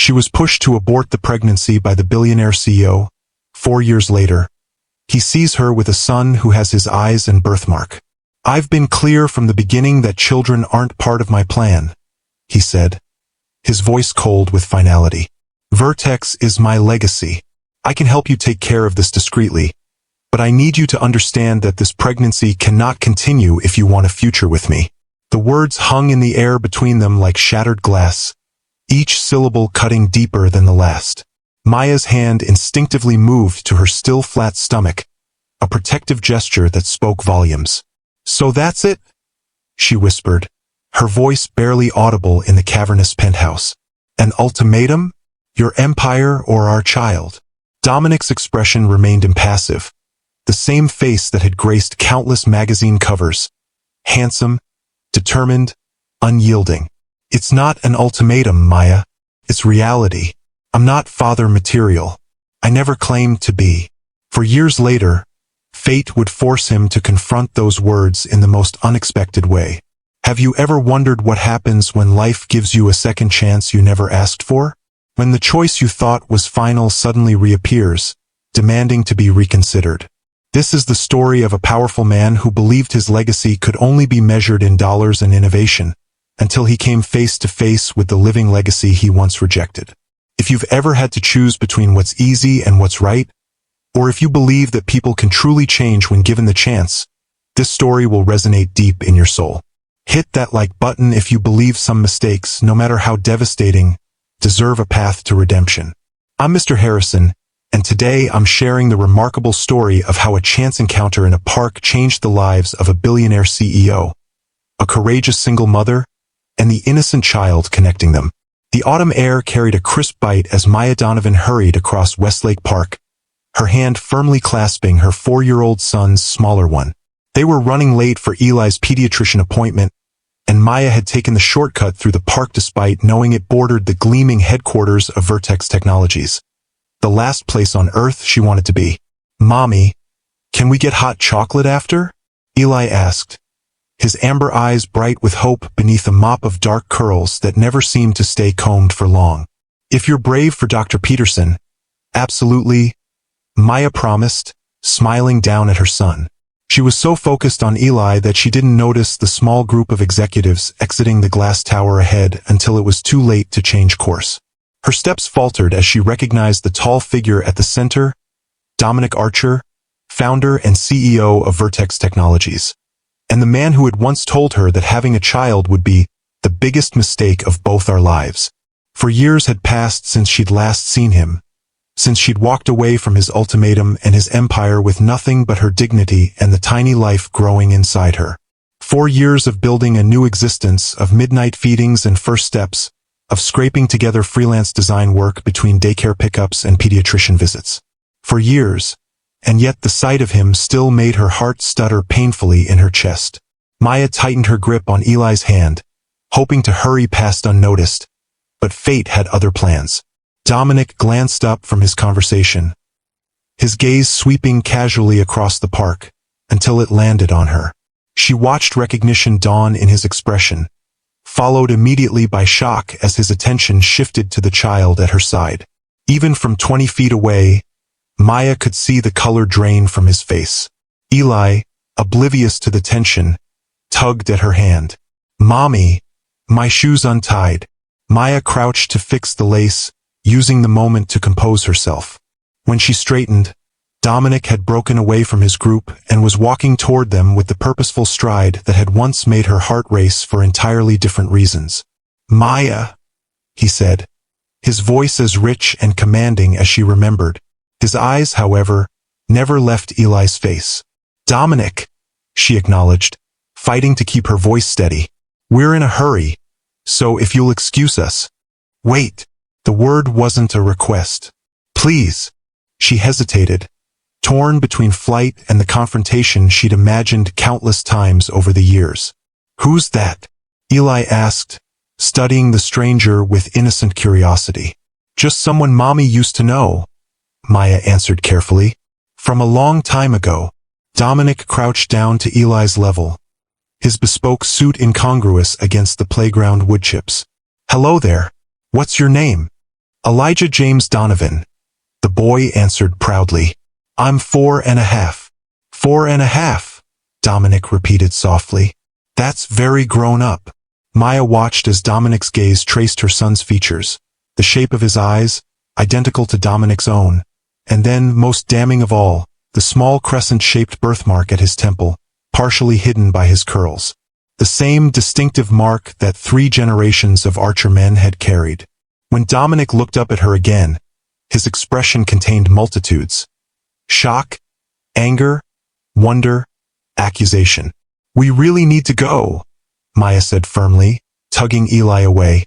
She was pushed to abort the pregnancy by the billionaire CEO. 4 years later, he sees her with a son who has his eyes and birthmark. "I've been clear from the beginning that children aren't part of my plan," he said, his voice cold with finality. "Vertex is my legacy. I can help you take care of this discreetly, but I need you to understand that this pregnancy cannot continue if you want a future with me." The words hung in the air between them like shattered glass, each syllable cutting deeper than the last. Maya's hand instinctively moved to her still flat stomach, a protective gesture that spoke volumes. "So that's it?" she whispered, her voice barely audible in the cavernous penthouse. "An ultimatum? Your empire or our child?" Dominic's expression remained impassive, the same face that had graced countless magazine covers. Handsome, determined, unyielding. "It's not an ultimatum, Maya. It's reality. I'm not father material. I never claimed to be." For years later, fate would force him to confront those words in the most unexpected way. Have you ever wondered what happens when life gives you a second chance you never asked for? When the choice you thought was final suddenly reappears, demanding to be reconsidered. This is the story of a powerful man who believed his legacy could only be measured in dollars and innovation, until he came face to face with the living legacy he once rejected. If you've ever had to choose between what's easy and what's right, or if you believe that people can truly change when given the chance, this story will resonate deep in your soul. Hit that like button if you believe some mistakes, no matter how devastating, deserve a path to redemption. I'm Mr. Harrison, and today I'm sharing the remarkable story of how a chance encounter in a park changed the lives of a billionaire CEO, a courageous single mother, and the innocent child connecting them. The autumn air carried a crisp bite as Maya Donovan hurried across Westlake Park, her hand firmly clasping her 4-year-old son's smaller one. They were running late for Eli's pediatrician appointment, and Maya had taken the shortcut through the park despite knowing it bordered the gleaming headquarters of Vertex Technologies, the last place on Earth she wanted to be. "Mommy, can we get hot chocolate after?" Eli asked, his amber eyes bright with hope beneath a mop of dark curls that never seemed to stay combed for long. "If you're brave for Dr. Peterson, absolutely," Maya promised, smiling down at her son. She was so focused on Eli that she didn't notice the small group of executives exiting the glass tower ahead until it was too late to change course. Her steps faltered as she recognized the tall figure at the center, Dominic Archer, founder and CEO of Vertex Technologies, and the man who had once told her that having a child would be the biggest mistake of both our lives. For years had passed since she'd last seen him, since she'd walked away from his ultimatum and his empire with nothing but her dignity and the tiny life growing inside her. 4 years of building a new existence, of midnight feedings and first steps, of scraping together freelance design work between daycare pickups and pediatrician visits. For years, and yet the sight of him still made her heart stutter painfully in her chest. Maya tightened her grip on Eli's hand, hoping to hurry past unnoticed, but fate had other plans. Dominic glanced up from his conversation, his gaze sweeping casually across the park, until it landed on her. She watched recognition dawn in his expression, followed immediately by shock as his attention shifted to the child at her side. Even from 20 feet away, Maya could see the color drain from his face. Eli, oblivious to the tension, tugged at her hand. "Mommy, my shoe's untied." Maya crouched to fix the lace, using the moment to compose herself. When she straightened, Dominic had broken away from his group and was walking toward them with the purposeful stride that had once made her heart race for entirely different reasons. "Maya," he said, his voice as rich and commanding as she remembered. His eyes, however, never left Eli's face. "Dominic," she acknowledged, fighting to keep her voice steady. "We're in a hurry, so if you'll excuse us." "Wait." The word wasn't a request. "Please." She hesitated, torn between flight and the confrontation she'd imagined countless times over the years. "Who's that?" Eli asked, studying the stranger with innocent curiosity. "Just someone Mommy used to know," Maya answered carefully. "From a long time ago." Dominic crouched down to Eli's level, his bespoke suit incongruous against the playground woodchips. "Hello there. What's your name?" Elijah James Donovan. The boy answered proudly. I'm 4.5. 4.5, Dominic repeated softly. That's very grown up. Maya watched as Dominic's gaze traced her son's features, the shape of his eyes, identical to Dominic's own, and then, most damning of all, the small crescent-shaped birthmark at his temple, partially hidden by his curls. The same distinctive mark that 3 generations of Archer men had carried. When Dominic looked up at her again, his expression contained multitudes. Shock, anger, wonder, accusation. We really need to go, Maya said firmly, tugging Eli away.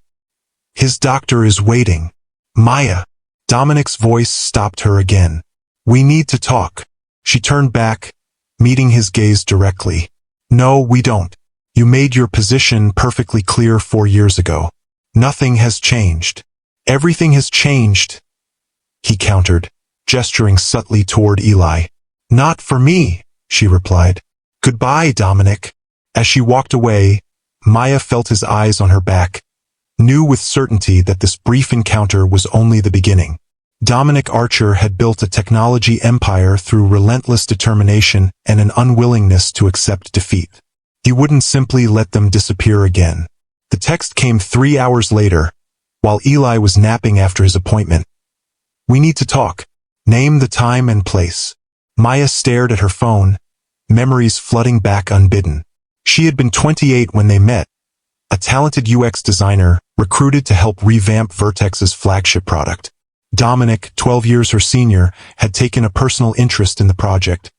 His doctor is waiting. Maya. Dominic's voice stopped her again. We need to talk. She turned back, meeting his gaze directly. No, we don't. You made your position perfectly clear 4 years ago. Nothing has changed. Everything has changed, he countered, gesturing subtly toward Eli. Not for me, she replied. Goodbye, Dominic. As she walked away, Maya felt his eyes on her back, knew with certainty that this brief encounter was only the beginning. Dominic Archer had built a technology empire through relentless determination and an unwillingness to accept defeat. He wouldn't simply let them disappear again. The text came 3 hours later, while Eli was napping after his appointment. We need to talk. Name the time and place. Maya stared at her phone, memories flooding back unbidden. She had been 28 when they met, a talented UX designer recruited to help revamp Vertex's flagship product. Dominic, 12 years her senior, had taken a personal interest in the project,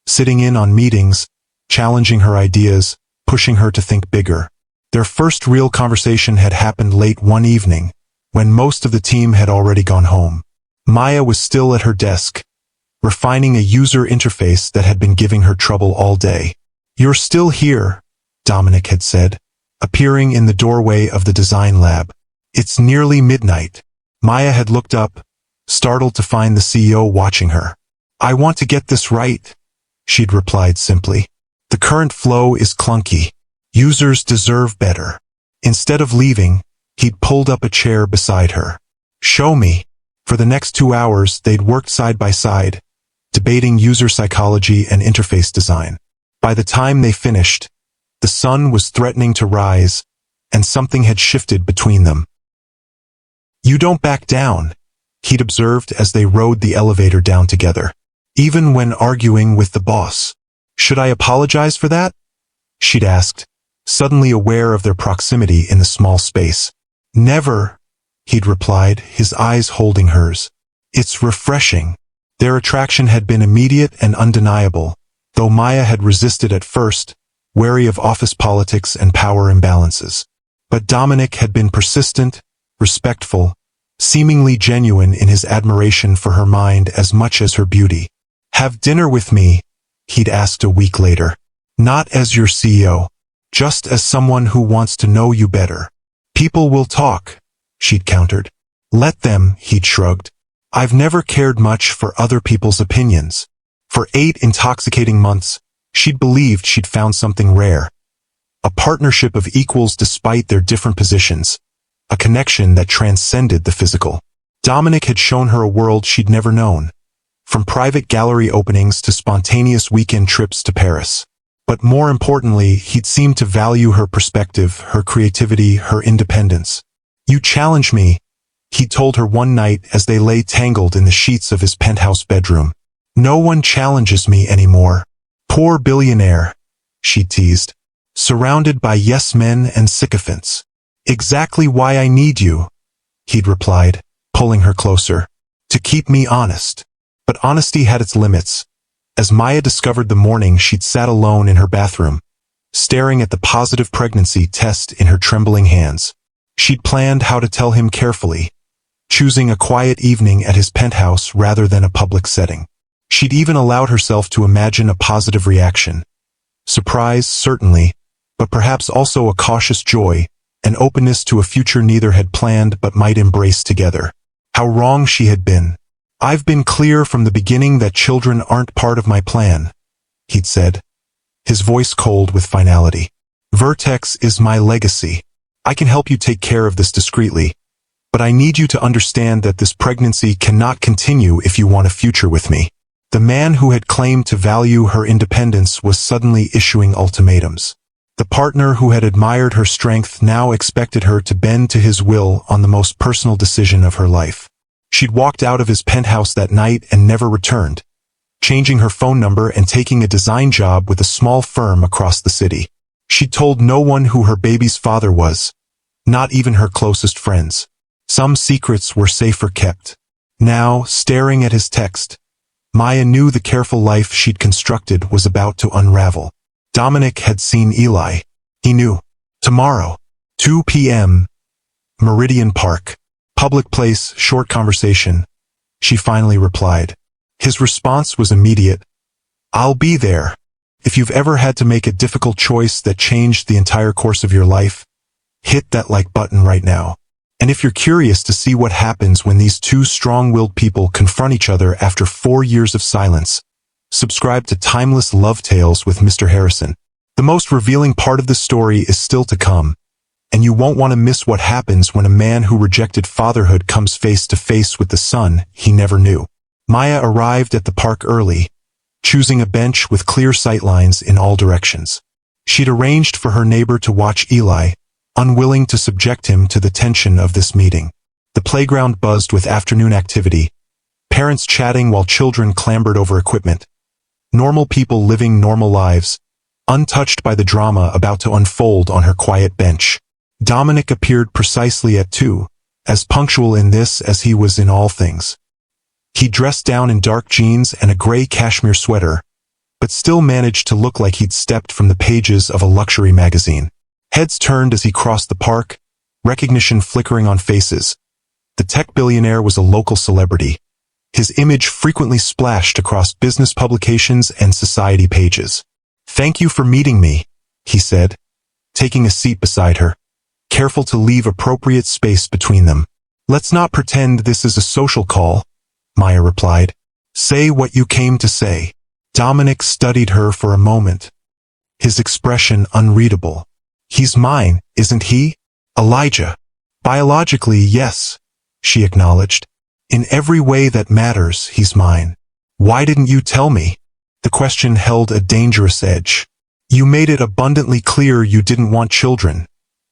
sitting in on meetings, challenging her ideas, pushing her to think bigger. Their first real conversation had happened late one evening, when most of the team had already gone home. Maya was still at her desk, refining a user interface that had been giving her trouble all day. You're still here, Dominic had said, appearing in the doorway of the design lab. It's nearly midnight. Maya had looked up, startled to find the CEO watching her. I want to get this right, she'd replied simply. The current flow is clunky. Users deserve better. Instead of leaving, he'd pulled up a chair beside her. Show me. For the next 2 hours, they'd worked side by side, debating user psychology and interface design. By the time they finished, the sun was threatening to rise, and something had shifted between them. You don't back down, he'd observed as they rode the elevator down together. Even when arguing with the boss. Should I apologize for that? She'd asked, suddenly aware of their proximity in the small space. Never, he'd replied, his eyes holding hers. It's refreshing. Their attraction had been immediate and undeniable, though Maya had resisted at first, wary of office politics and power imbalances. But Dominic had been persistent, respectful, seemingly genuine in his admiration for her mind as much as her beauty. Have dinner with me, he'd asked a week later. Not as your CEO, just as someone who wants to know you better. People will talk, she'd countered. Let them, he'd shrugged. I've never cared much for other people's opinions. For 8 intoxicating months, she'd believed she'd found something rare. A partnership of equals despite their different positions. A connection that transcended the physical. Dominic had shown her a world she'd never known. From private gallery openings to spontaneous weekend trips to Paris. But more importantly, he'd seemed to value her perspective, her creativity, her independence. You challenge me, he told her one night as they lay tangled in the sheets of his penthouse bedroom. No one challenges me anymore. Poor billionaire, she teased. Surrounded by yes-men and sycophants. Exactly why I need you, he'd replied, pulling her closer. To keep me honest. But honesty had its limits. As Maya discovered the morning she'd sat alone in her bathroom, staring at the positive pregnancy test in her trembling hands. She'd planned how to tell him carefully, choosing a quiet evening at his penthouse rather than a public setting. She'd even allowed herself to imagine a positive reaction. Surprise, certainly, but perhaps also a cautious joy, an openness to a future neither had planned but might embrace together. How wrong she had been. I've been clear from the beginning that children aren't part of my plan, he'd said, his voice cold with finality. Vertex is my legacy. I can help you take care of this discreetly, But I need you to understand that this pregnancy cannot continue if you want a future with me. The man who had claimed to value her independence was suddenly issuing ultimatums. The partner who had admired her strength now expected her to bend to his will on the most personal decision of her life. She'd walked out of his penthouse that night and never returned, changing her phone number and taking a design job with a small firm across the city. She told no one who her baby's father was, not even her closest friends. Some secrets were safer kept. Now, staring at his text, Maya knew the careful life she'd constructed was about to unravel. Dominic had seen Eli. He knew. Tomorrow, 2 p.m., Meridian Park. Public place, short conversation. She finally replied. His response was immediate. I'll be there. If you've ever had to make a difficult choice that changed the entire course of your life, hit that like button right now. And if you're curious to see what happens when these two strong-willed people confront each other after 4 years of silence, subscribe to Timeless Love Tales with Mr. Harrison. The most revealing part of the story is still to come, and you won't want to miss what happens when a man who rejected fatherhood comes face to face with the son he never knew. Maya arrived at the park early, choosing a bench with clear sightlines in all directions. She'd arranged for her neighbor to watch Eli, unwilling to subject him to the tension of this meeting. The playground buzzed with afternoon activity, parents chatting while children clambered over equipment. Normal people living normal lives, untouched by the drama about to unfold on her quiet bench. Dominic appeared precisely at 2, as punctual in this as he was in all things. He dressed down in dark jeans and a gray cashmere sweater, but still managed to look like he'd stepped from the pages of a luxury magazine. Heads turned as he crossed the park, recognition flickering on faces. The tech billionaire was a local celebrity. His image frequently splashed across business publications and society pages. Thank you for meeting me, he said, taking a seat beside her, careful to leave appropriate space between them. Let's not pretend this is a social call, Maya replied. Say what you came to say. Dominic studied her for a moment, his expression unreadable. He's mine, isn't he? Elijah. Biologically, yes, she acknowledged. In every way that matters, he's mine. Why didn't you tell me? The question held a dangerous edge. You made it abundantly clear you didn't want children,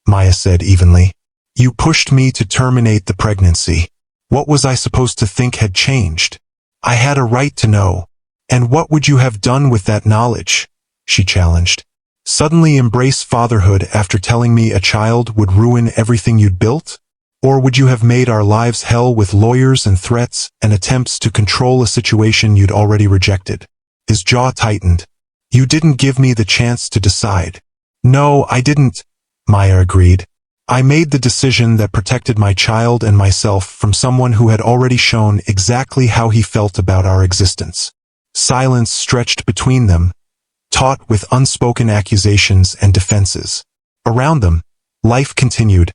Maya said evenly. You pushed me to terminate the pregnancy. What was I supposed to think had changed? I had a right to know. And what would you have done with that knowledge? She challenged. Suddenly embrace fatherhood after telling me a child would ruin everything you'd built? Or would you have made our lives hell with lawyers and threats and attempts to control a situation you'd already rejected? His jaw tightened. You didn't give me the chance to decide. No, I didn't, Maya agreed. I made the decision that protected my child and myself from someone who had already shown exactly how he felt about our existence. Silence stretched between them, taut with unspoken accusations and defenses. Around them, life continued.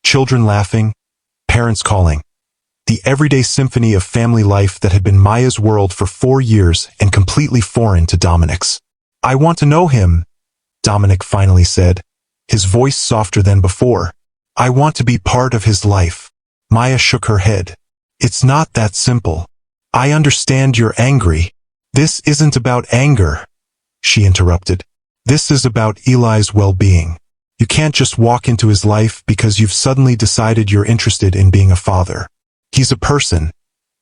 Children laughing, parents calling. The everyday symphony of family life that had been Maya's world for 4 years and completely foreign to Dominic's. I want to know him, Dominic finally said, his voice softer than before. I want to be part of his life. Maya shook her head. It's not that simple. I understand you're angry. This isn't about anger, she interrupted. This is about Eli's well-being. You can't just walk into his life because you've suddenly decided you're interested in being a father. He's a person,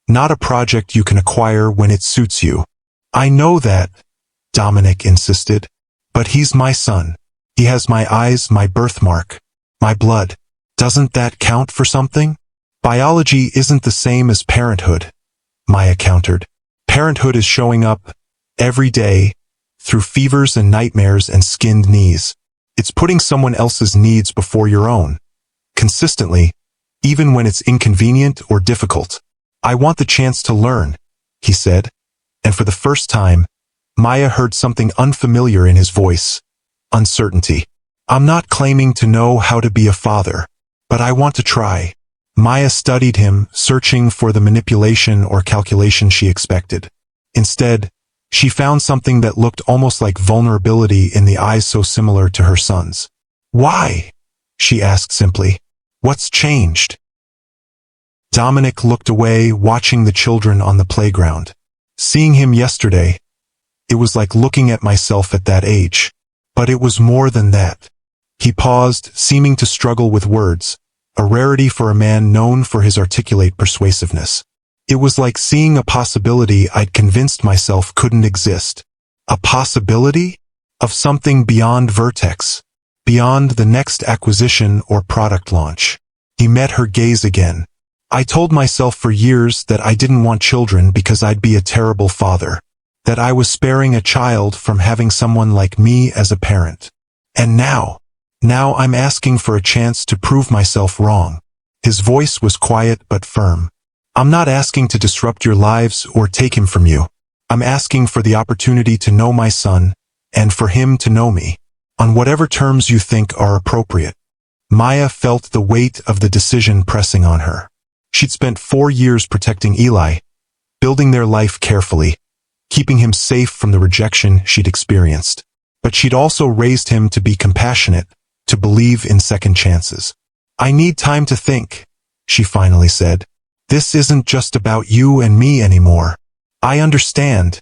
not a project you can acquire when it suits you. I know that, Dominic insisted, but he's my son. He has my eyes, my birthmark, my blood. Doesn't that count for something? Biology isn't the same as parenthood, Maya countered. Parenthood is showing up, every day, through fevers and nightmares and skinned knees. It's putting someone else's needs before your own, consistently, even when it's inconvenient or difficult. I want the chance to learn, he said, and for the first time, Maya heard something unfamiliar in his voice. Uncertainty. I'm not claiming to know how to be a father, but I want to try. Maya studied him, searching for the manipulation or calculation she expected. Instead, she found something that looked almost like vulnerability in the eyes so similar to her son's. Why? She asked simply. What's changed? Dominic looked away, watching the children on the playground. Seeing him yesterday, it was like looking at myself at that age. But it was more than that. He paused, seeming to struggle with words, a rarity for a man known for his articulate persuasiveness. It was like seeing a possibility I'd convinced myself couldn't exist. A possibility? Of something beyond Vertex. Beyond the next acquisition or product launch. He met her gaze again. I told myself for years that I didn't want children because I'd be a terrible father. That I was sparing a child from having someone like me as a parent. And now I'm asking for a chance to prove myself wrong. His voice was quiet but firm. I'm not asking to disrupt your lives or take him from you. I'm asking for the opportunity to know my son, and for him to know me, on whatever terms you think are appropriate. Maya felt the weight of the decision pressing on her. She'd spent 4 years protecting Eli, building their life carefully, keeping him safe from the rejection she'd experienced. But she'd also raised him to be compassionate, to believe in second chances. I need time to think, she finally said. This isn't just about you and me anymore. I understand,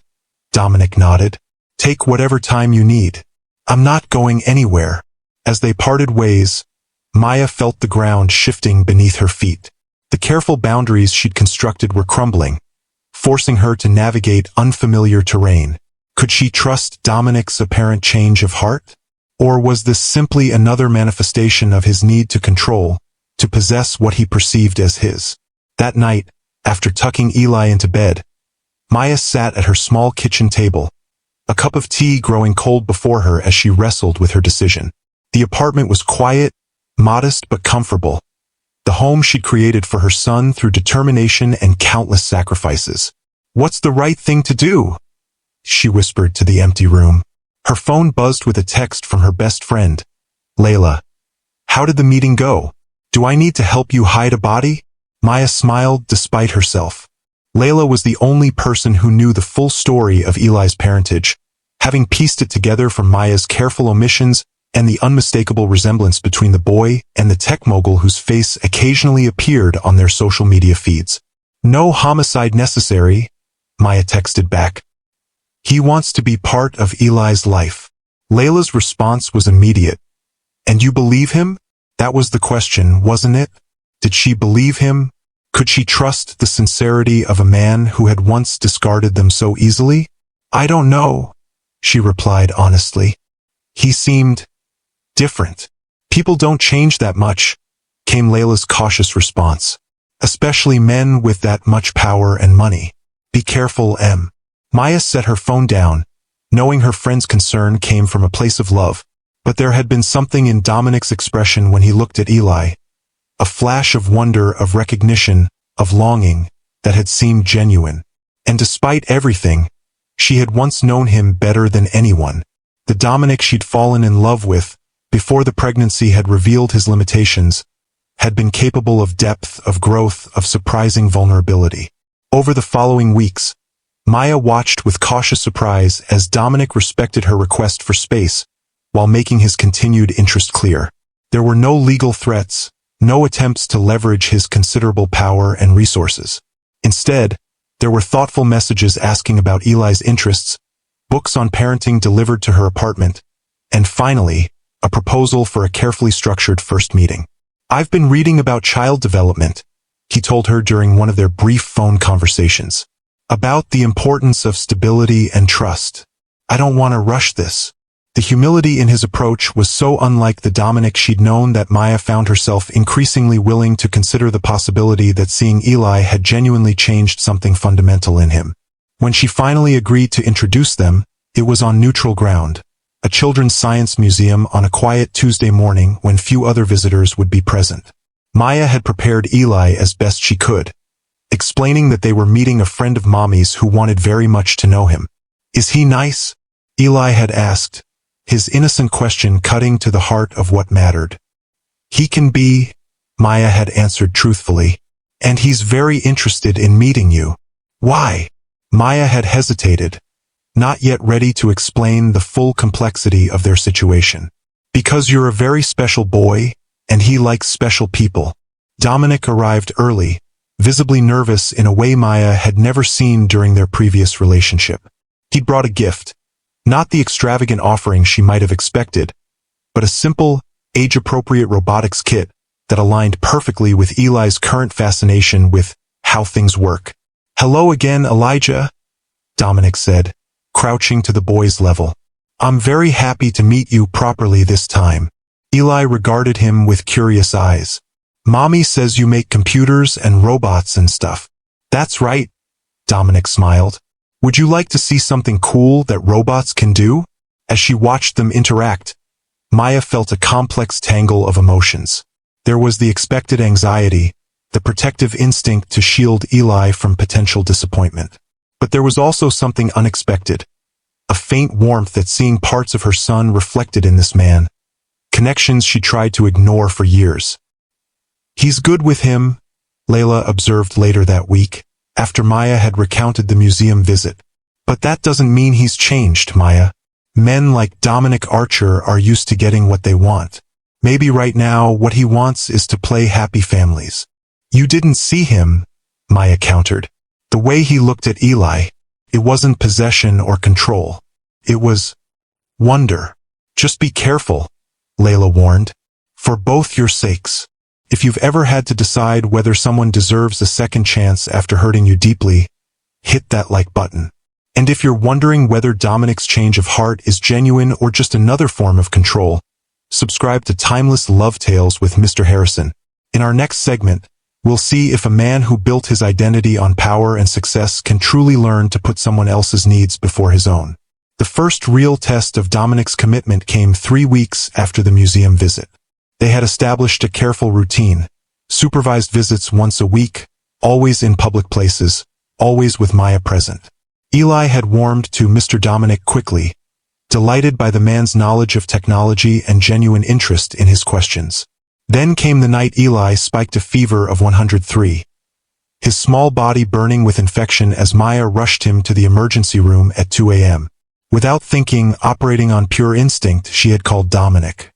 Dominic nodded. Take whatever time you need. I'm not going anywhere. As they parted ways, Maya felt the ground shifting beneath her feet. The careful boundaries she'd constructed were crumbling, forcing her to navigate unfamiliar terrain. Could she trust Dominic's apparent change of heart? Or was this simply another manifestation of his need to control, to possess what he perceived as his? That night, after tucking Eli into bed, Maya sat at her small kitchen table, a cup of tea growing cold before her as she wrestled with her decision. The apartment was quiet, modest but comfortable, the home she'd created for her son through determination and countless sacrifices. What's the right thing to do? She whispered to the empty room. Her phone buzzed with a text from her best friend, Layla. How did the meeting go? Do I need to help you hide a body? Maya smiled despite herself. Layla was the only person who knew the full story of Eli's parentage, having pieced it together from Maya's careful omissions and the unmistakable resemblance between the boy and the tech mogul whose face occasionally appeared on their social media feeds. No homicide necessary, Maya texted back. He wants to be part of Eli's life. Layla's response was immediate. And you believe him? That was the question, wasn't it? Did she believe him? Could she trust the sincerity of a man who had once discarded them so easily? I don't know, she replied honestly. He seemed different. People don't change that much, came Layla's cautious response. Especially men with that much power and money. Be careful, Em. Maya set her phone down, knowing her friend's concern came from a place of love. But there had been something in Dominic's expression when he looked at Eli. A flash of wonder, of recognition, of longing, that had seemed genuine. And despite everything, she had once known him better than anyone. The Dominic she'd fallen in love with, before the pregnancy had revealed his limitations, had been capable of depth, of growth, of surprising vulnerability. Over the following weeks, Maya watched with cautious surprise as Dominic respected her request for space, while making his continued interest clear. There were no legal threats, no attempts to leverage his considerable power and resources. Instead, there were thoughtful messages asking about Eli's interests, books on parenting delivered to her apartment, and finally, a proposal for a carefully structured first meeting. I've been reading about child development, he told her during one of their brief phone conversations. About the importance of stability and trust. I don't want to rush this. The humility in his approach was so unlike the Dominic she'd known that Maya found herself increasingly willing to consider the possibility that seeing Eli had genuinely changed something fundamental in him. When she finally agreed to introduce them, it was on neutral ground, a children's science museum on a quiet Tuesday morning when few other visitors would be present. Maya had prepared Eli as best she could, explaining that they were meeting a friend of Mommy's who wanted very much to know him. Is he nice? Eli had asked, his innocent question cutting to the heart of what mattered. He can be, Maya had answered truthfully, and he's very interested in meeting you. Why? Maya had hesitated, not yet ready to explain the full complexity of their situation. Because you're a very special boy, and he likes special people. Dominic arrived early, visibly nervous in a way Maya had never seen during their previous relationship. He'd brought a gift, not the extravagant offering she might have expected, but a simple, age-appropriate robotics kit that aligned perfectly with Eli's current fascination with how things work. "Hello again, Elijah," Dominic said, crouching to the boy's level. "I'm very happy to meet you properly this time." Eli regarded him with curious eyes. "Mommy says you make computers and robots and stuff." "That's right," Dominic smiled. "Would you like to see something cool that robots can do?" As she watched them interact, Maya felt a complex tangle of emotions. There was the expected anxiety, the protective instinct to shield Eli from potential disappointment. But there was also something unexpected, a faint warmth at seeing parts of her son reflected in this man, connections she tried to ignore for years. "He's good with him," Layla observed later that week, after Maya had recounted the museum visit. "But that doesn't mean he's changed, Maya. Men like Dominic Archer are used to getting what they want. Maybe right now what he wants is to play happy families." "You didn't see him," Maya countered. "The way he looked at Eli, it wasn't possession or control. It was wonder." "Just be careful," Layla warned. "For both your sakes. If you've ever had to decide whether someone deserves a second chance after hurting you deeply, hit that like button. And if you're wondering whether Dominic's change of heart is genuine or just another form of control, subscribe to Timeless Love Tales with Mr. Harrison. In our next segment, we'll see if a man who built his identity on power and success can truly learn to put someone else's needs before his own. The first real test of Dominic's commitment came 3 weeks after the museum visit. They had established a careful routine, supervised visits once a week, always in public places, always with Maya present. Eli had warmed to Mr. Dominic quickly, delighted by the man's knowledge of technology and genuine interest in his questions. Then came the night Eli spiked a fever of 103, his small body burning with infection as Maya rushed him to the emergency room at 2 a.m. Without thinking, operating on pure instinct, she had called Dominic.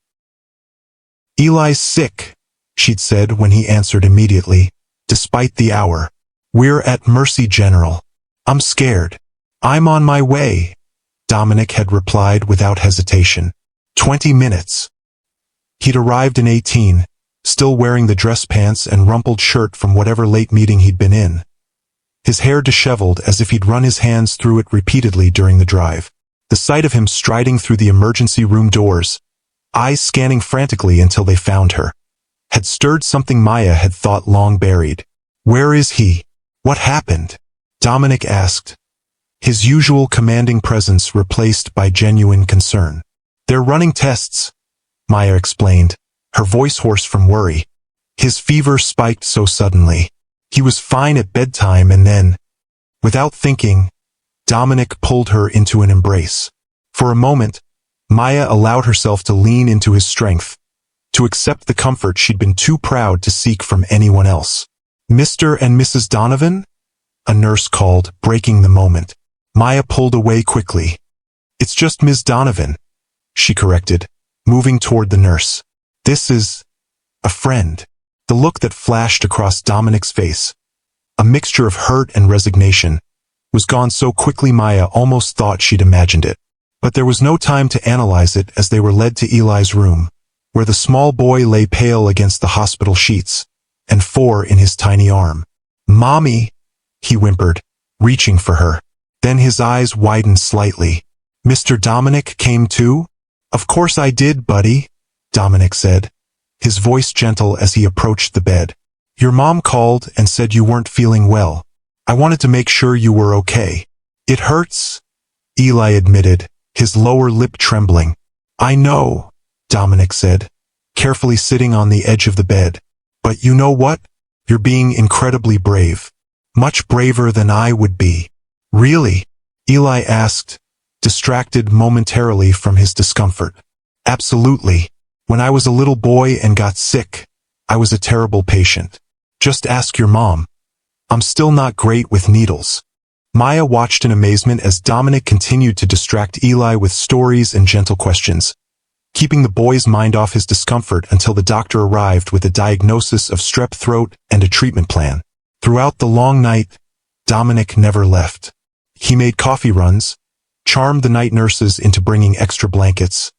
"Eli's sick," she'd said when he answered immediately, despite the hour. "We're at Mercy General. I'm scared." "I'm on my way," Dominic had replied without hesitation. 20 minutes. He'd arrived in 18, still wearing the dress pants and rumpled shirt from whatever late meeting he'd been in. His hair disheveled as if he'd run his hands through it repeatedly during the drive. The sight of him striding through the emergency room doors, eyes scanning frantically until they found her, had stirred something Maya had thought long buried. "Where is he? What happened?" Dominic asked, his usual commanding presence replaced by genuine concern. "They're running tests," Maya explained, her voice hoarse from worry. "His fever spiked so suddenly. He was fine at bedtime and then..." Without thinking, Dominic pulled her into an embrace. For a moment, Maya allowed herself to lean into his strength, to accept the comfort she'd been too proud to seek from anyone else. "Mr. and Mrs. Donovan?" a nurse called, breaking the moment. Maya pulled away quickly. "It's just Ms. Donovan," she corrected, moving toward the nurse. "This is a friend." The look that flashed across Dominic's face, a mixture of hurt and resignation, was gone so quickly Maya almost thought she'd imagined it. But there was no time to analyze it as they were led to Eli's room, where the small boy lay pale against the hospital sheets, and 4 in his tiny arm. "Mommy," he whimpered, reaching for her. Then his eyes widened slightly. "Mr. Dominic came too?" "Of course I did, buddy," Dominic said, his voice gentle as he approached the bed. "Your mom called and said you weren't feeling well. I wanted to make sure you were okay." "It hurts," Eli admitted, his lower lip trembling. "I know," Dominic said, carefully sitting on the edge of the bed. "But you know what? You're being incredibly brave. Much braver than I would be." "Really?" Eli asked, distracted momentarily from his discomfort. "Absolutely. When I was a little boy and got sick, I was a terrible patient. Just ask your mom. I'm still not great with needles." Maya watched in amazement as Dominic continued to distract Eli with stories and gentle questions, keeping the boy's mind off his discomfort until the doctor arrived with a diagnosis of strep throat and a treatment plan. Throughout the long night, Dominic never left. He made coffee runs, charmed the night nurses into bringing extra blankets,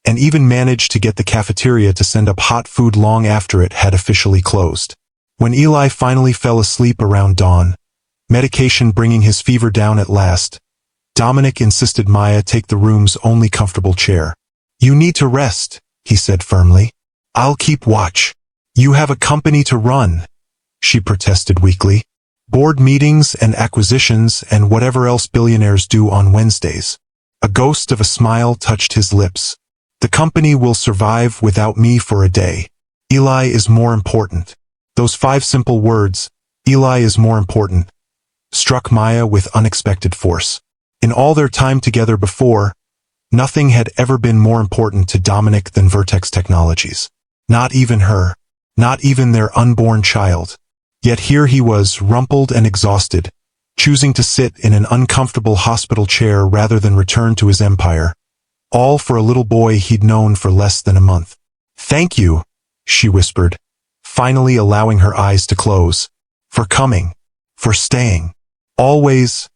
and even managed to get the cafeteria to send up hot food long after it had officially closed. When Eli finally fell asleep around dawn, medication bringing his fever down at last, Dominic insisted Maya take the room's only comfortable chair. "You need to rest," he said firmly. "I'll keep watch." "You have a company to run," she protested weakly. "Board meetings and acquisitions and whatever else billionaires do on Wednesdays." A ghost of a smile touched his lips. "The company will survive without me for a day. Eli is more important." Those 5 simple words, "Eli is more important," struck Maya with unexpected force. In all their time together before, nothing had ever been more important to Dominic than Vertex Technologies. Not even her. Not even their unborn child. Yet here he was, rumpled and exhausted, choosing to sit in an uncomfortable hospital chair rather than return to his empire. All for a little boy he'd known for less than a month. "Thank you," she whispered, finally allowing her eyes to close. "For coming. For staying." "Always,"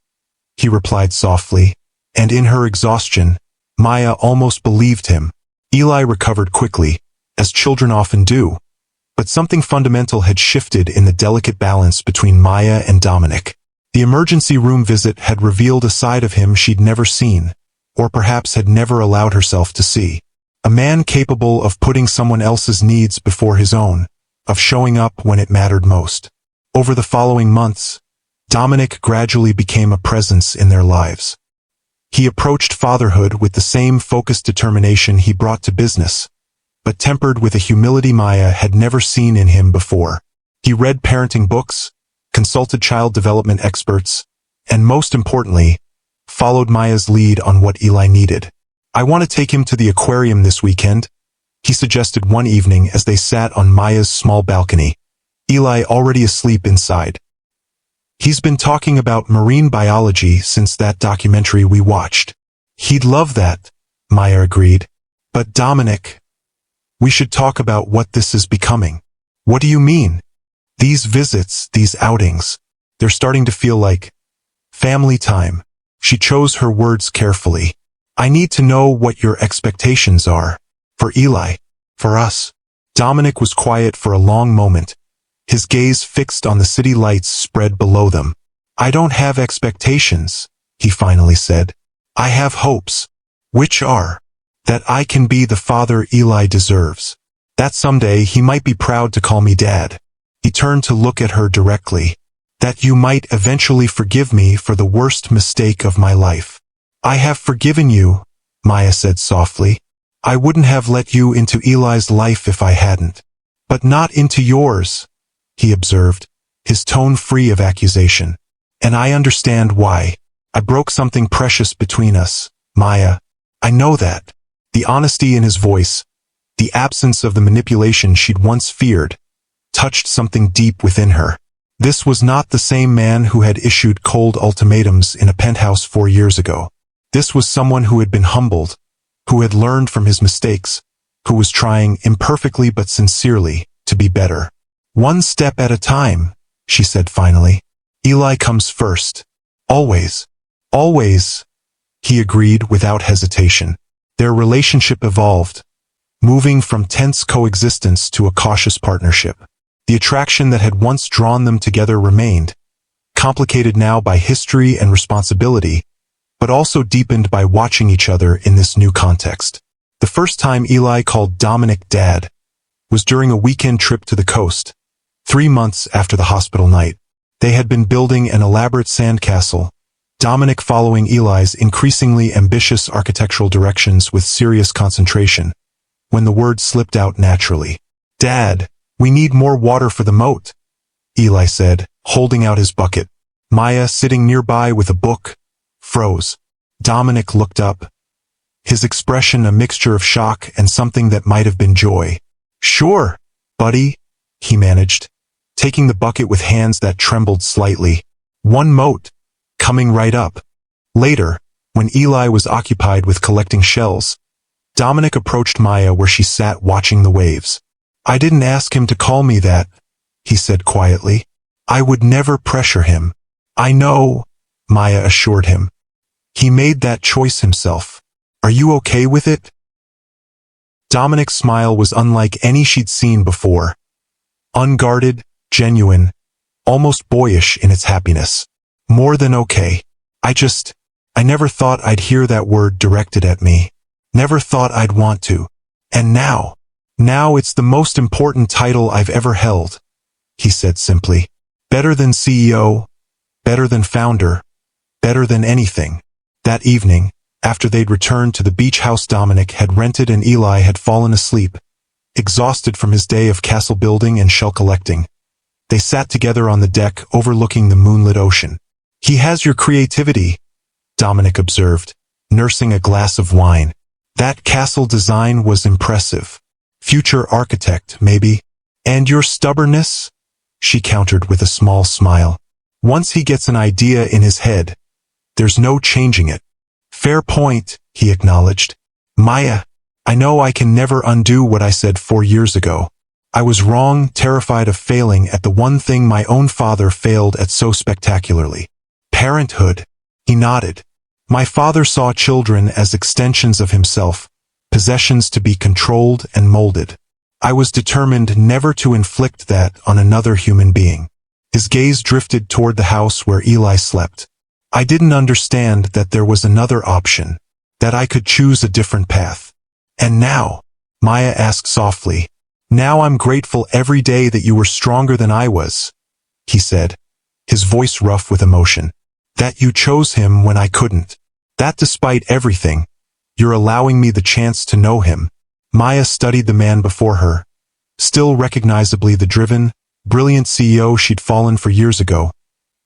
he replied softly, and in her exhaustion, Maya almost believed him. Eli recovered quickly, as children often do, but something fundamental had shifted in the delicate balance between Maya and Dominic. The emergency room visit had revealed a side of him she'd never seen, or perhaps had never allowed herself to see. A man capable of putting someone else's needs before his own, of showing up when it mattered most. Over the following months, Dominic gradually became a presence in their lives. He approached fatherhood with the same focused determination he brought to business, but tempered with a humility Maya had never seen in him before. He read parenting books, consulted child development experts, and most importantly, followed Maya's lead on what Eli needed. "I want to take him to the aquarium this weekend," he suggested one evening as they sat on Maya's small balcony, Eli already asleep inside. "He's been talking about marine biology since that documentary we watched." "He'd love that," Maya agreed. "But Dominic, we should talk about what this is becoming." "What do you mean?" "These visits, these outings, they're starting to feel like family time." She chose her words carefully. "I need to know what your expectations are. For Eli. For us." Dominic was quiet for a long moment, his gaze fixed on the city lights spread below them. "I don't have expectations," he finally said. "I have hopes." "Which are?" "That I can be the father Eli deserves. That someday he might be proud to call me dad." He turned to look at her directly. "That you might eventually forgive me for the worst mistake of my life." "I have forgiven you," Maya said softly. "I wouldn't have let you into Eli's life if I hadn't." "But not into yours," he observed, his tone free of accusation. "And I understand why. I broke something precious between us, Maya. I know that." The honesty in his voice, the absence of the manipulation she'd once feared, touched something deep within her. This was not the same man who had issued cold ultimatums in a penthouse 4 years ago. This was someone who had been humbled, who had learned from his mistakes, who was trying, imperfectly but sincerely, to be better. "One step at a time," she said finally. "Eli comes first. Always." "Always," he agreed without hesitation. Their relationship evolved, moving from tense coexistence to a cautious partnership. The attraction that had once drawn them together remained, complicated now by history and responsibility, but also deepened by watching each other in this new context. The first time Eli called Dominic Dad was during a weekend trip to the coast, 3 months after the hospital night. They had been building an elaborate sandcastle, Dominic following Eli's increasingly ambitious architectural directions with serious concentration, when the word slipped out naturally. "Dad, we need more water for the moat," Eli said, holding out his bucket. Maya, sitting nearby with a book, froze. Dominic looked up, his expression a mixture of shock and something that might have been joy. "Sure, buddy," he managed, taking the bucket with hands that trembled slightly. "One moat. Coming right up." Later, when Eli was occupied with collecting shells, Dominic approached Maya where she sat watching the waves. "I didn't ask him to call me that," he said quietly. I would never pressure him. I know, Maya assured him. He made that choice himself. Are you okay with it? Dominic's smile was unlike any she'd seen before. Unguarded, genuine, almost boyish in its happiness. More than okay. I never thought I'd hear that word directed at me. Never thought I'd want to. And now it's the most important title I've ever held, he said simply. Better than CEO, better than founder, better than anything. That evening, after they'd returned to the beach house Dominic had rented and Eli had fallen asleep, exhausted from his day of castle building and shell collecting, they sat together on the deck overlooking the moonlit ocean. He has your creativity, Dominic observed, nursing a glass of wine. That castle design was impressive. Future architect, maybe. And your stubbornness? She countered with a small smile. Once he gets an idea in his head, there's no changing it. Fair point, he acknowledged. Maya, I know I can never undo what I said 4 years ago. I was wrong, terrified of failing at the one thing my own father failed at so spectacularly. Parenthood. He nodded. My father saw children as extensions of himself, possessions to be controlled and molded. I was determined never to inflict that on another human being. His gaze drifted toward the house where Eli slept. I didn't understand that there was another option, that I could choose a different path. And now, Maya asked softly, now I'm grateful every day that you were stronger than I was, he said, his voice rough with emotion. That you chose him when I couldn't. That despite everything, you're allowing me the chance to know him. Maya studied the man before her, still recognizably the driven, brilliant CEO she'd fallen for years ago,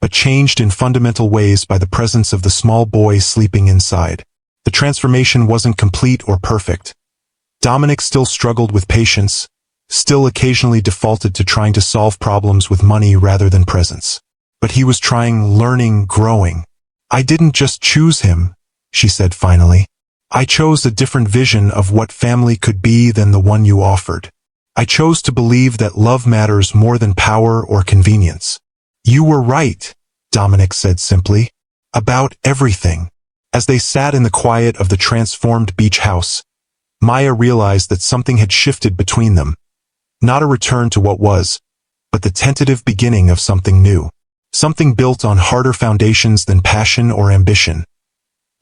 but changed in fundamental ways by the presence of the small boy sleeping inside. The transformation wasn't complete or perfect. Dominic still struggled with patience, still occasionally defaulted to trying to solve problems with money rather than presence. But he was trying, learning, growing. I didn't just choose him, she said finally. I chose a different vision of what family could be than the one you offered. I chose to believe that love matters more than power or convenience. You were right, Dominic said simply. About everything. As they sat in the quiet of the transformed beach house, Maya realized that something had shifted between them. Not a return to what was, but the tentative beginning of something new. Something built on harder foundations than passion or ambition.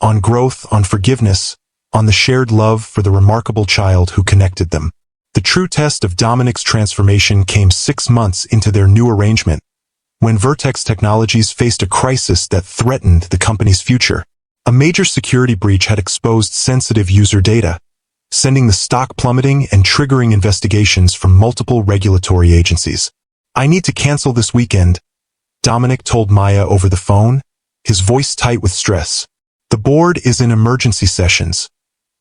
On growth, on forgiveness, on the shared love for the remarkable child who connected them. The true test of Dominic's transformation came 6 months into their new arrangement, when Vertex Technologies faced a crisis that threatened the company's future. A major security breach had exposed sensitive user data, sending the stock plummeting and triggering investigations from multiple regulatory agencies. I need to cancel this weekend, Dominic told Maya over the phone, his voice tight with stress. The board is in emergency sessions,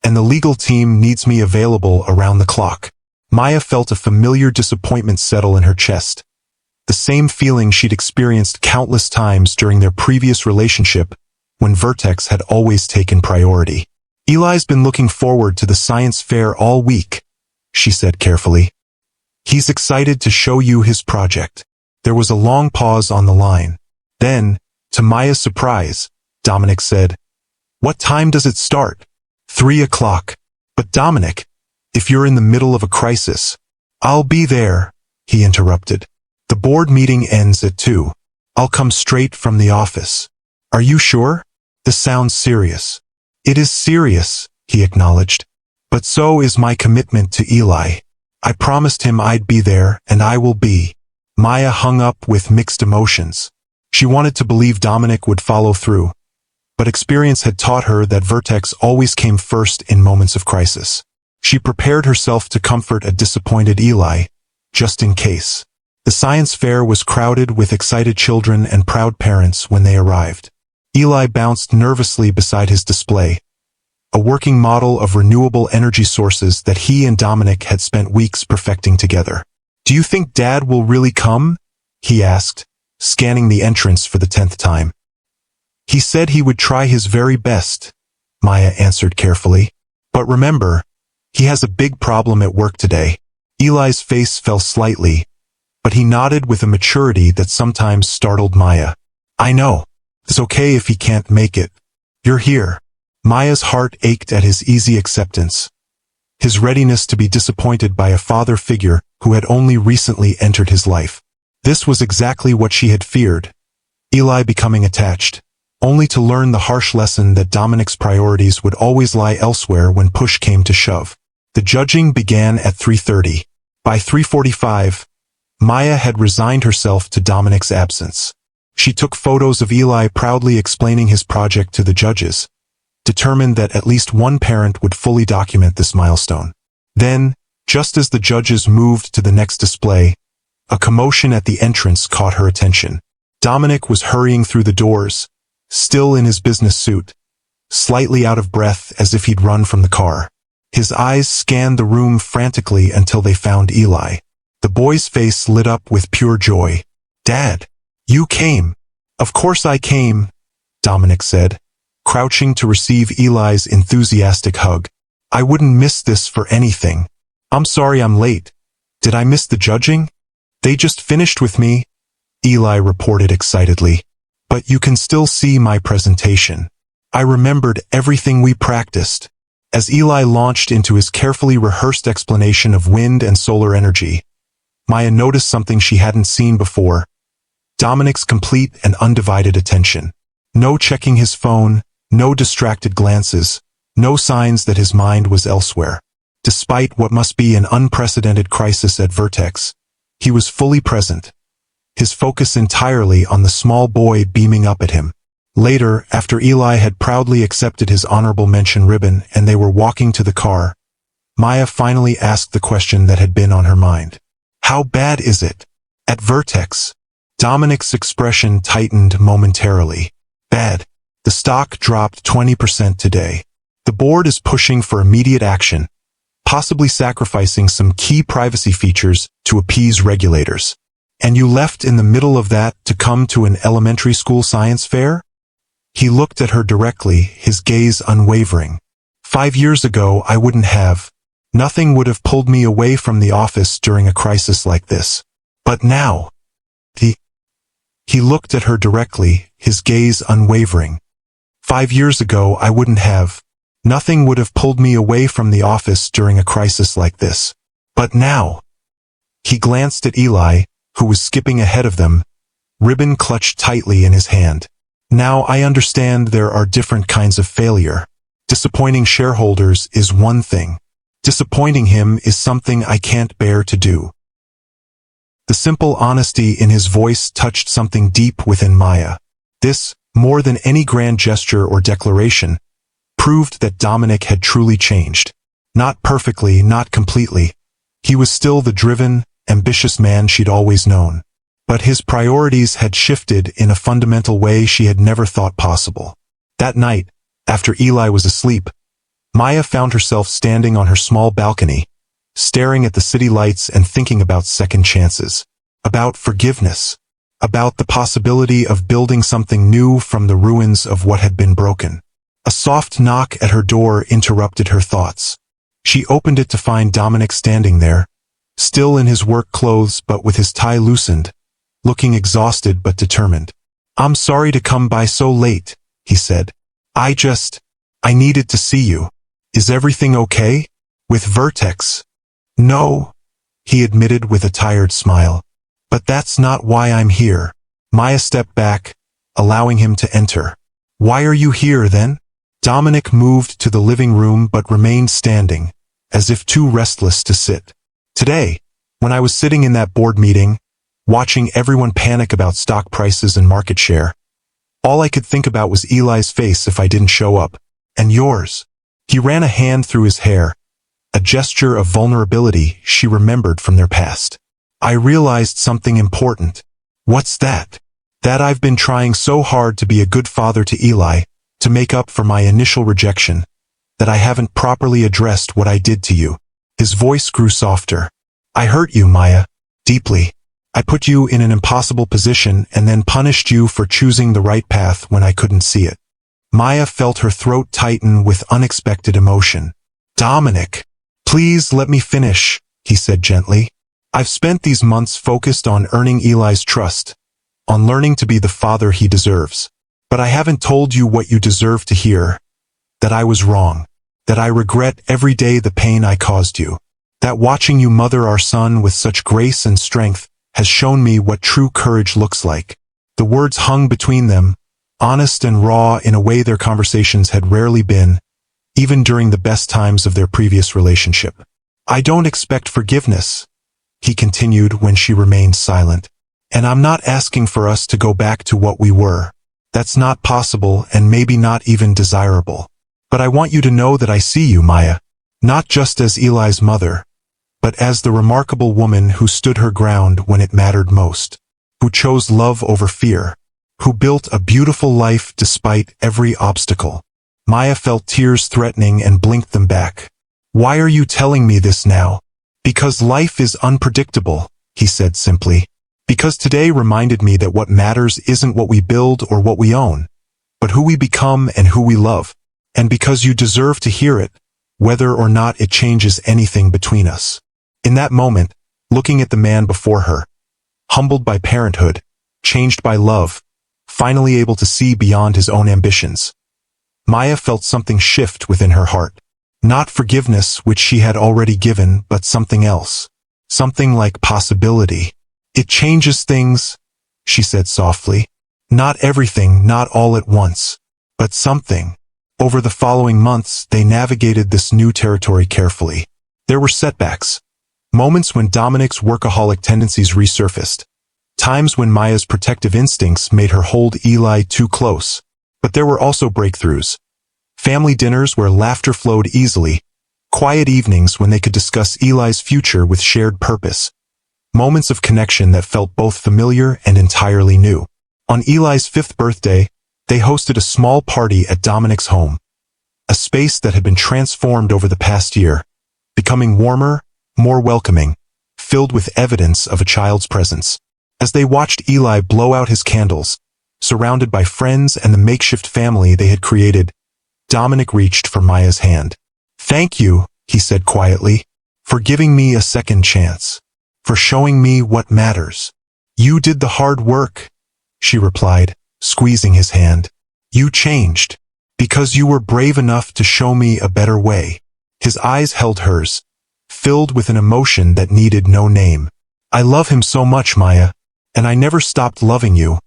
and the legal team needs me available around the clock. Maya felt a familiar disappointment settle in her chest. The same feeling she'd experienced countless times during their previous relationship, when Vertex had always taken priority. Eli's been looking forward to the science fair all week, she said carefully. He's excited to show you his project. There was a long pause on the line. Then, to Maya's surprise, Dominic said, What time does it start? 3 o'clock. But Dominic, if you're in the middle of a crisis, I'll be there, he interrupted. The board meeting ends at 2. I'll come straight from the office. Are you sure? This sounds serious. It is serious, he acknowledged. But so is my commitment to Eli. I promised him I'd be there, and I will be. Maya hung up with mixed emotions. She wanted to believe Dominic would follow through, but experience had taught her that Vertex always came first in moments of crisis. She prepared herself to comfort a disappointed Eli, just in case. The science fair was crowded with excited children and proud parents when they arrived. Eli bounced nervously beside his display, a working model of renewable energy sources that he and Dominic had spent weeks perfecting together. Do you think Dad will really come? He asked, scanning the entrance for the 10th time. He said he would try his very best, Maya answered carefully. But remember, he has a big problem at work today. Eli's face fell slightly, but he nodded with a maturity that sometimes startled Maya. I know. It's okay if he can't make it. You're here. Maya's heart ached at his easy acceptance, his readiness to be disappointed by a father figure who had only recently entered his life. This was exactly what she had feared. Eli becoming attached, only to learn the harsh lesson that Dominic's priorities would always lie elsewhere when push came to shove. The judging began at 3:30. By 3:45, Maya had resigned herself to Dominic's absence. She took photos of Eli proudly explaining his project to the judges, determined that at least one parent would fully document this milestone. Then, just as the judges moved to the next display, a commotion at the entrance caught her attention. Dominic was hurrying through the doors, still in his business suit, slightly out of breath as if he'd run from the car. His eyes scanned the room frantically until they found Eli. The boy's face lit up with pure joy. Dad, you came. Of course I came, Dominic said, crouching to receive Eli's enthusiastic hug. I wouldn't miss this for anything. I'm sorry I'm late. Did I miss the judging? They just finished with me, Eli reported excitedly. But you can still see my presentation. I remembered everything we practiced. As Eli launched into his carefully rehearsed explanation of wind and solar energy, Maya noticed something she hadn't seen before. Dominic's complete and undivided attention. No checking his phone, no distracted glances, no signs that his mind was elsewhere. Despite what must be an unprecedented crisis at Vertex, he was fully present, his focus entirely on the small boy beaming up at him. Later, after Eli had proudly accepted his honorable mention ribbon and they were walking to the car, Maya finally asked the question that had been on her mind. How bad is it? At Vertex, Dominic's expression tightened momentarily. Bad. The stock dropped 20% today. The board is pushing for immediate action, possibly sacrificing some key privacy features to appease regulators. And you left in the middle of that to come to an elementary school science fair? He looked at her directly, his gaze unwavering. 5 years ago I wouldn't have. Nothing would have pulled me away from the office during a crisis like this. But now, he looked at her directly, his gaze unwavering. 5 years ago I wouldn't have. Nothing would have pulled me away from the office during a crisis like this. But now. He glanced at Eli, who was skipping ahead of them, ribbon clutched tightly in his hand. Now I understand there are different kinds of failure. Disappointing shareholders is one thing. Disappointing him is something I can't bear to do. The simple honesty in his voice touched something deep within Maya. This, more than any grand gesture or declaration, proved that Dominic had truly changed. Not perfectly, not completely. He was still the driven, ambitious man she'd always known. But his priorities had shifted in a fundamental way she had never thought possible. That night, after Eli was asleep, Maya found herself standing on her small balcony, staring at the city lights and thinking about second chances, about forgiveness, about the possibility of building something new from the ruins of what had been broken. A soft knock at her door interrupted her thoughts. She opened it to find Dominic standing there, still in his work clothes but with his tie loosened, looking exhausted but determined. I'm sorry to come by so late, he said. I needed to see you. Is everything okay? With Vertex? No, he admitted with a tired smile. But that's not why I'm here. Maya stepped back, allowing him to enter. Why are you here then? Dominic moved to the living room but remained standing, as if too restless to sit. Today, when I was sitting in that board meeting, watching everyone panic about stock prices and market share, all I could think about was Eli's face if I didn't show up. And yours. He ran a hand through his hair, a gesture of vulnerability she remembered from their past. I realized something important. What's that? That I've been trying so hard to be a good father to Eli, to make up for my initial rejection, that I haven't properly addressed what I did to you. His voice grew softer. I hurt you, Maya, deeply. I put you in an impossible position and then punished you for choosing the right path when I couldn't see it. Maya felt her throat tighten with unexpected emotion. Dominic, please let me finish, he said gently. I've spent these months focused on earning Eli's trust, on learning to be the father he deserves. But I haven't told you what you deserve to hear, that I was wrong, that I regret every day the pain I caused you, that watching you mother our son with such grace and strength has shown me what true courage looks like. The words hung between them, honest and raw in a way their conversations had rarely been, even during the best times of their previous relationship. I don't expect forgiveness, he continued when she remained silent. And I'm not asking for us to go back to what we were. That's not possible and maybe not even desirable. But I want you to know that I see you, Maya, not just as Eli's mother, but as the remarkable woman who stood her ground when it mattered most, who chose love over fear, who built a beautiful life despite every obstacle. Maya felt tears threatening and blinked them back. Why are you telling me this now? Because life is unpredictable, he said simply. Because today reminded me that what matters isn't what we build or what we own, but who we become and who we love. And because you deserve to hear it, whether or not it changes anything between us. In that moment, looking at the man before her, humbled by parenthood, changed by love, finally able to see beyond his own ambitions, Maya felt something shift within her heart. Not forgiveness, which she had already given, but something else. Something like possibility. It changes things, she said softly. Not everything, not all at once, but something. Over the following months, they navigated this new territory carefully. There were setbacks. Moments when Dominic's workaholic tendencies resurfaced. Times when Maya's protective instincts made her hold Eli too close. But there were also breakthroughs. Family dinners where laughter flowed easily. Quiet evenings when they could discuss Eli's future with shared purpose. Moments of connection that felt both familiar and entirely new. On Eli's 5th birthday, they hosted a small party at Dominic's home. A space that had been transformed over the past year, becoming warmer, more welcoming, filled with evidence of a child's presence. As they watched Eli blow out his candles, surrounded by friends and the makeshift family they had created, Dominic reached for Maya's hand. "Thank you," he said quietly, "for giving me a second chance. For showing me what matters." "You did the hard work," she replied, squeezing his hand. "You changed, because you were brave enough to show me a better way." His eyes held hers, filled with an emotion that needed no name. "I love him so much, Maya, and I never stopped loving you,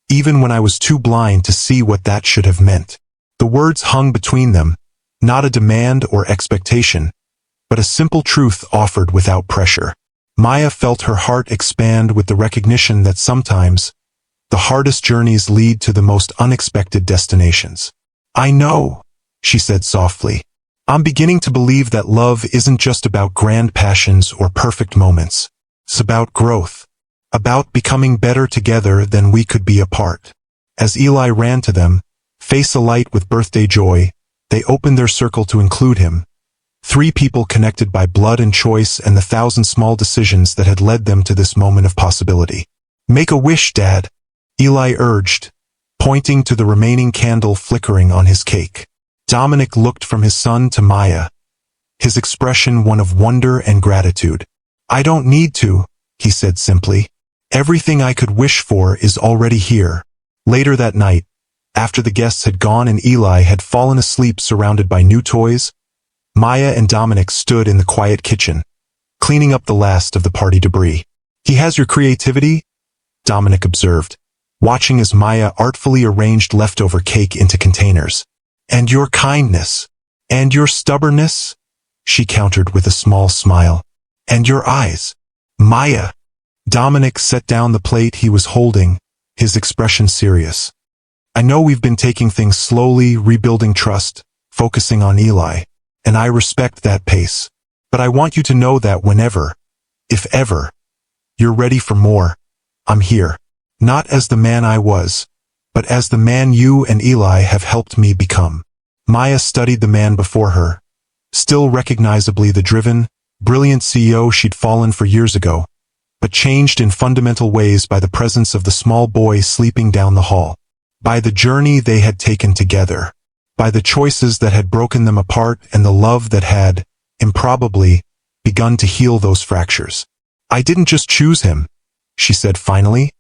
even when I was too blind to see what that should have meant." The words hung between them, not a demand or expectation, but a simple truth offered without pressure. Maya felt her heart expand with the recognition that sometimes, the hardest journeys lead to the most unexpected destinations. "I know," she said softly. "I'm beginning to believe that love isn't just about grand passions or perfect moments. It's about growth. About becoming better together than we could be apart." As Eli ran to them, face alight with birthday joy, they opened their circle to include him. 3 people connected by blood and choice and the 1,000 small decisions that had led them to this moment of possibility. "Make a wish, Dad," Eli urged, pointing to the remaining candle flickering on his cake. Dominic looked from his son to Maya, his expression one of wonder and gratitude. "I don't need to," he said simply. "Everything I could wish for is already here." Later that night, after the guests had gone and Eli had fallen asleep surrounded by new toys, Maya and Dominic stood in the quiet kitchen, cleaning up the last of the party debris. "He has your creativity," Dominic observed, watching as Maya artfully arranged leftover cake into containers. "And your kindness. And your stubbornness," she countered with a small smile. "And your eyes, Maya." Dominic set down the plate he was holding, his expression serious. "I know we've been taking things slowly, rebuilding trust, focusing on Eli, and I respect that pace. But I want you to know that whenever, if ever, you're ready for more, I'm here. Not as the man I was, but as the man you and Eli have helped me become." Maya studied the man before her, still recognizably the driven, brilliant CEO she'd fallen for years ago, but changed in fundamental ways by the presence of the small boy sleeping down the hall, by the journey they had taken together, by the choices that had broken them apart and the love that had, improbably, begun to heal those fractures. I didn't just choose him, she said finally,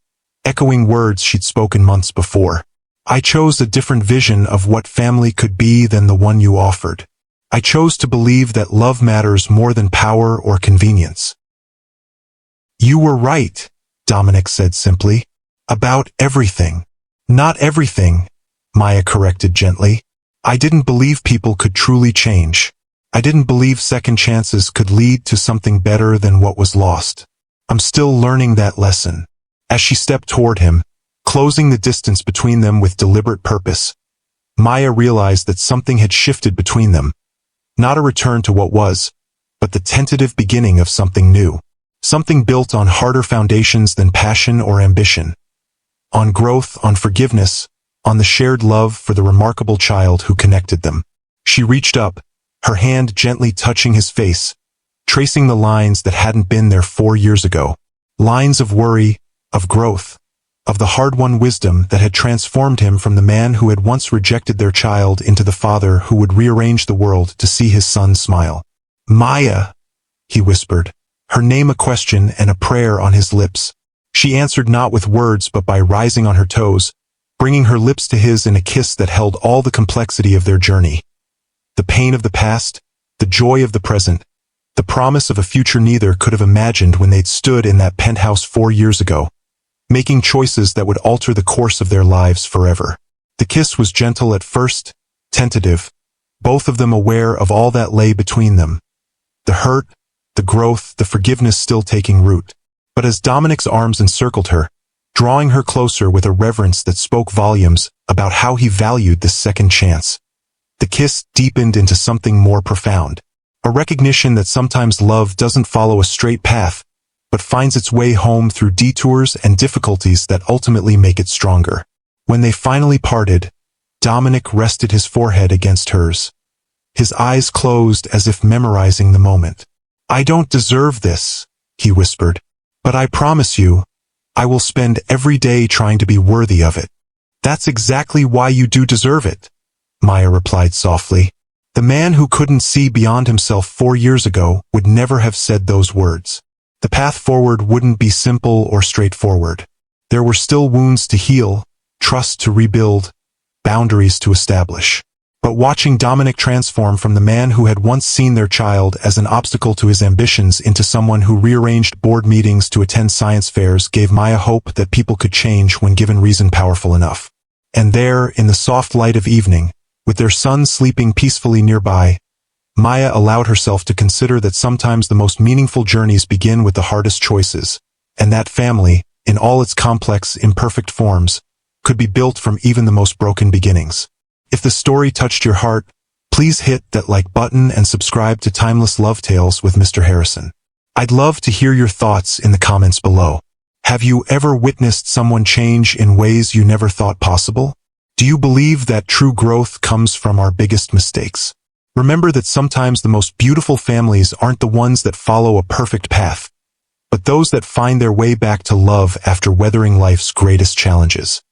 echoing words she'd spoken months before. I chose a different vision of what family could be than the one you offered. I chose to believe that love matters more than power or convenience. You were right, Dominic said simply. About everything. Not everything, Maya corrected gently. I didn't believe people could truly change. I didn't believe second chances could lead to something better than what was lost. I'm still learning that lesson. As she stepped toward him, closing the distance between them with deliberate purpose, Maya realized that something had shifted between them. Not a return to what was, but the tentative beginning of something new. Something built on harder foundations than passion or ambition. On growth, on forgiveness, on the shared love for the remarkable child who connected them. She reached up, her hand gently touching his face, tracing the lines that hadn't been there 4 years ago. Lines of worry, of growth, of the hard-won wisdom that had transformed him from the man who had once rejected their child into the father who would rearrange the world to see his son smile. Maya, he whispered, her name a question and a prayer on his lips. She answered not with words but by rising on her toes, bringing her lips to his in a kiss that held all the complexity of their journey. The pain of the past, the joy of the present, the promise of a future neither could have imagined when they'd stood in that penthouse 4 years ago, making choices that would alter the course of their lives forever. The kiss was gentle at first, tentative, both of them aware of all that lay between them. The hurt, the growth, the forgiveness still taking root. But as Dominic's arms encircled her, drawing her closer with a reverence that spoke volumes about how he valued this second chance, the kiss deepened into something more profound. A recognition that sometimes love doesn't follow a straight path, but finds its way home through detours and difficulties that ultimately make it stronger. When they finally parted, Dominic rested his forehead against hers. His eyes closed as if memorizing the moment. I don't deserve this, he whispered, but I promise you, I will spend every day trying to be worthy of it. That's exactly why you do deserve it, Maya replied softly. The man who couldn't see beyond himself 4 years ago would never have said those words. The path forward wouldn't be simple or straightforward. There were still wounds to heal, trust to rebuild, boundaries to establish. But watching Dominic transform from the man who had once seen their child as an obstacle to his ambitions into someone who rearranged board meetings to attend science fairs gave Maya hope that people could change when given reason powerful enough. And there, in the soft light of evening, with their son sleeping peacefully nearby, Maya allowed herself to consider that sometimes the most meaningful journeys begin with the hardest choices, and that family, in all its complex, imperfect forms, could be built from even the most broken beginnings. If the story touched your heart, please hit that like button and subscribe to Timeless Love Tales with Mr. Harrison. I'd love to hear your thoughts in the comments below. Have you ever witnessed someone change in ways you never thought possible? Do you believe that true growth comes from our biggest mistakes? Remember that sometimes the most beautiful families aren't the ones that follow a perfect path, but those that find their way back to love after weathering life's greatest challenges.